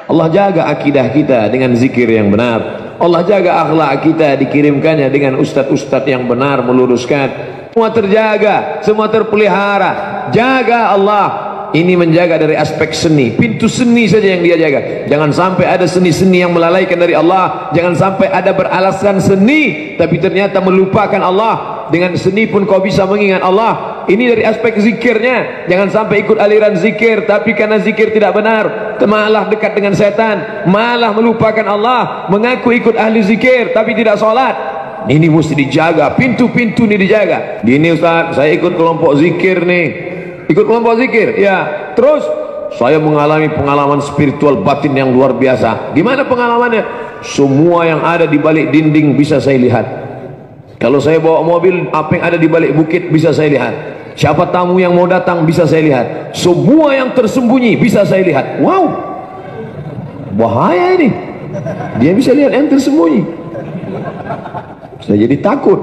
Allah jaga akidah kita dengan zikir yang benar. Allah jaga akhlak kita, dikirimkannya dengan ustadz-ustadz yang benar meluruskan. Semua terjaga, semua terpelihara. Jaga Allah. Ini menjaga dari aspek seni. Pintu seni saja yang dia jaga. Jangan sampai ada seni-seni yang melalaikan dari Allah. Jangan sampai ada beralasan seni tapi ternyata melupakan Allah. Dengan seni pun kau bisa mengingat Allah. Ini dari aspek zikirnya. Jangan sampai ikut aliran zikir tapi karena zikir tidak benar malah dekat dengan setan, malah melupakan Allah. Mengaku ikut ahli zikir tapi tidak sholat. Ini mesti dijaga. Pintu-pintu ini dijaga. Gini Ustaz, saya ikut kelompok zikir nih. Ikut kelompok zikir, ya. Terus saya mengalami pengalaman spiritual batin yang luar biasa. Gimana pengalamannya? Semua yang ada di balik dinding bisa saya lihat. Kalau saya bawa mobil, apa yang ada di balik bukit bisa saya lihat. Siapa tamu yang mau datang bisa saya lihat. Semua yang tersembunyi bisa saya lihat. Wow, bahaya ini. Dia bisa lihat yang tersembunyi. Saya jadi takut.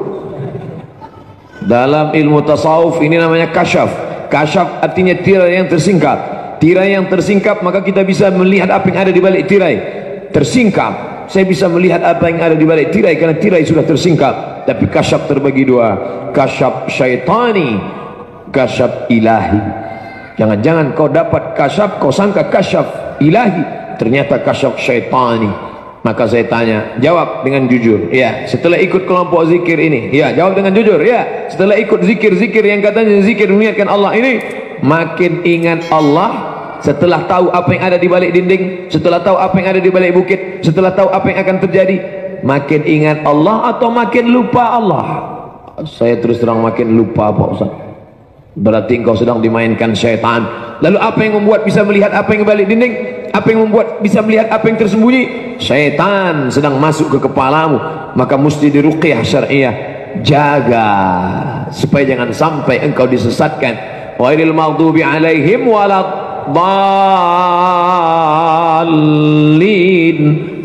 Dalam ilmu tasawuf ini namanya kasyaf. Kasyaf artinya tirai yang tersingkap. Tirai yang tersingkap maka kita bisa melihat apa yang ada di balik tirai. Tersingkap, saya bisa melihat apa yang ada di balik tirai karena tirai sudah tersingkap. Tapi kasyaf terbagi dua, kasyaf syaitani, kasyaf ilahi. Jangan-jangan kau dapat kasyaf, kau sangka kasyaf ilahi, ternyata kasyaf syaitani. Maka saya tanya, jawab dengan jujur. Ya, setelah ikut kelompok zikir ini, ya, jawab dengan jujur. Ya, setelah ikut zikir-zikir yang katanya zikir mengingatkan Allah ini, makin ingat Allah. Setelah tahu apa yang ada di balik dinding, setelah tahu apa yang ada di balik bukit, setelah tahu apa yang akan terjadi, makin ingat Allah atau makin lupa Allah? Saya terus terang makin lupa Pak Ustaz. Berarti engkau sedang dimainkan syaitan. Lalu apa yang membuat bisa melihat apa yang di balik dinding? Apa yang membuat bisa melihat apa yang tersembunyi? Syaitan sedang masuk ke kepalamu. Maka mesti diruqyah syariah. Jaga supaya jangan sampai engkau disesatkan. Ghairil maghdubi alaihim waladdallin.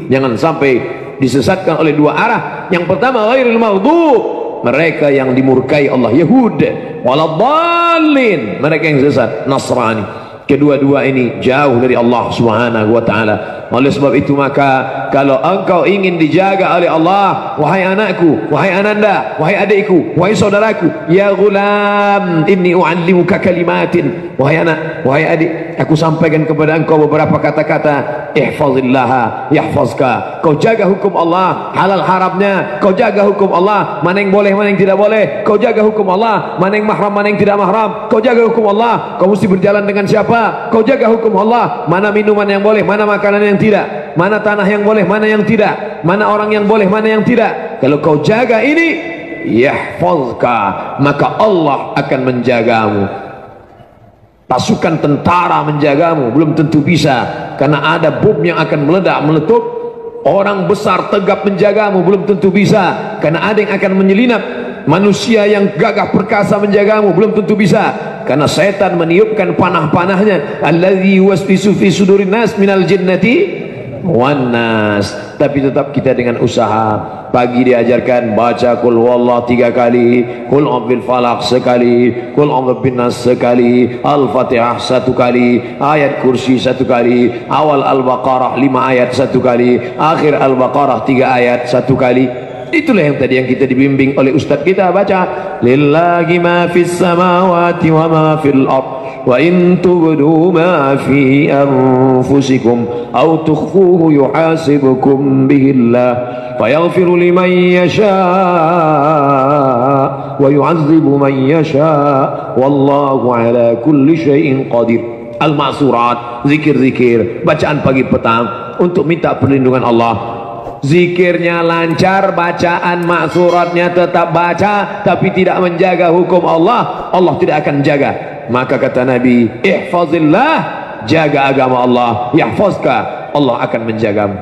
Jangan sampai disesatkan oleh dua arah. Yang pertama ghairil maghdub, mereka yang dimurkai Allah, Yahud. Waladdallin, mereka yang sesat, Nasrani. Kedua-dua ini jauh dari Allah Subhanahu wa ta'ala. Oleh sebab itu maka kalau engkau ingin dijaga oleh Allah, wahai anakku, wahai ananda, wahai adikku, wahai saudaraku, ya gulam inni u'allimuka kalimatin, wahai anak, wahai adik, aku sampaikan kepada engkau beberapa kata-kata. Ihfazillaha yahfazka. Kau jaga hukum Allah, halal haramnya kau jaga hukum Allah, mana yang boleh mana yang tidak boleh kau jaga hukum Allah, mana yang mahram mana yang tidak mahram kau jaga hukum Allah. Kau mesti berjalan dengan siapa kau jaga hukum Allah, mana minuman yang boleh mana makanan yang tidak, mana tanah yang boleh mana yang tidak, mana orang yang boleh mana yang tidak. Kalau kau jaga ini, yahfazka, maka Allah akan menjagamu. Pasukan tentara menjagamu belum tentu bisa, karena ada bom yang akan meledak meletup. Orang besar tegap menjagamu belum tentu bisa, karena ada yang akan menyelinap. Manusia yang gagah perkasa menjagamu belum tentu bisa, karena setan meniupkan panah-panahnya. Allazi yuwaswisu fi sudurin nas minal jinnati wan nas. Tapi tetap kita dengan usaha. Pagi diajarkan baca qul huwallahu 3 kali, qul a'udzu falaq sekali, qul a'udzu binnas sekali, al-fatihah 1 kali, ayat kursi 1 kali, awal al-baqarah 5 ayat 1 kali, akhir al-baqarah 3 ayat 1 kali. Itulah yang tadi yang kita dibimbing oleh ustaz kita baca. Lillahi ma fis samawati wa ma fil ard wa in tubdu ma fi anfusikum aw tukhfuhu yuhasibukum bihillah fayaghfiru liman yasha wa yu'adzibu man yasha wallahu ala kulli syai'in qadir. Al-ma'surat, zikir-zikir, bacaan pagi petang untuk minta perlindungan Allah. zikirnya lancar, bacaan maksuratnya tetap baca, tapi tidak menjaga hukum Allah, Allah tidak akan jaga. Maka kata Nabi, ihfazillah, jaga agama Allah, yahfazka, Allah akan menjagamu.